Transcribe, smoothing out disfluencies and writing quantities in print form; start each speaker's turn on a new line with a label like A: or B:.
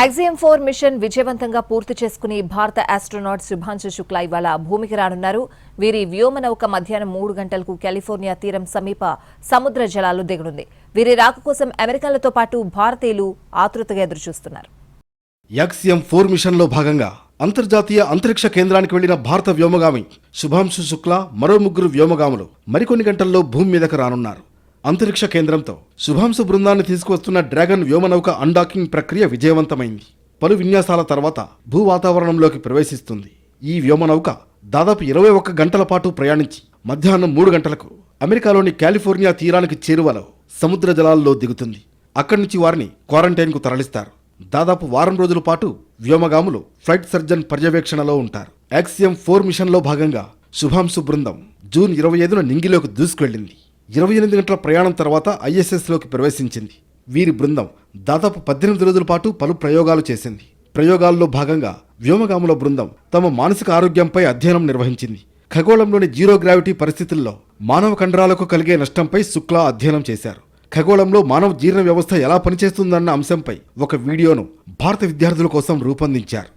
A: Axiom 4 machine విజయవంతంగా పూర్తి చేసుకుని భారత ఆస్ట్రోనాట్ శుభాంశు శుక్లా ఇవాళ భూమికి రానున్నారు. వీరి వ్యోమనౌక మధ్యాహ్నం 3 గంటలకు కాలిఫోర్నియా తీరం సమీప సముద్ర జలాల్లో దిగనుంది. వీరి రాక కోసం అమెరికన్లతో పాటు భారతీయులు ఆతృతగా ఎదురుచూస్తున్నారు.
B: యాక్సియం 4 మిషన్లో భాగంగా అంతర్జాతీయ అంతరిక్ష కేంద్రానికి వెళ్లిన భారత వ్యోమగామి శుభాంశు శుక్లా మరో 3 వ్యోమగాములు మరికొన్ని గంటల్లో భూమి మీదకు రానున్నారు. అంతరిక్ష కేంద్రంతో శుభాంశు బృందాన్ని తీసుకువస్తున్న డ్రాగన్ వ్యోమనౌక అన్డాకింగ్ ప్రక్రియ విజయవంతమైంది. పలు విన్యాసాల తర్వాత భూ వాతావరణంలోకి ప్రవేశిస్తుంది. ఈ వ్యోమనౌక దాదాపు 21 గంటల పాటు ప్రయాణించి మధ్యాహ్నం 3 గంటలకు అమెరికాలోని కాలిఫోర్నియా తీరానికి చేరువలో సముద్ర జలాల్లో దిగుతుంది. అక్కడి నుంచి వారిని క్వారంటైన్కు తరలిస్తారు. దాదాపు వారం రోజుల పాటు వ్యోమగాములు ఫ్లైట్ సర్జన్ పర్యవేక్షణలో ఉంటారు. యాక్సియం 4 మిషన్లో భాగంగా శుభాంశు బృందం జూన్ 25న నింగిలోకి దూసుకువెళ్లింది. 28 గంటల ప్రయాణం తర్వాత ఐఎస్ఎస్లోకి ప్రవేశించింది. వీరి బృందం దాదాపు 18 రోజుల పాటు పలు ప్రయోగాలు చేసింది. ప్రయోగాల్లో భాగంగా వ్యోమగాముల బృందం తమ మానసిక ఆరోగ్యంపై అధ్యయనం నిర్వహించింది. ఖగోళంలోని జీరో గ్రావిటీ పరిస్థితుల్లో మానవ కండరాలకు కలిగే నష్టంపై శుక్లా అధ్యయనం చేశారు. ఖగోళంలో మానవ జీర్ణ వ్యవస్థ ఎలా పనిచేస్తుందన్న అంశంపై ఒక వీడియోను భారత విద్యార్థుల కోసం రూపొందించారు.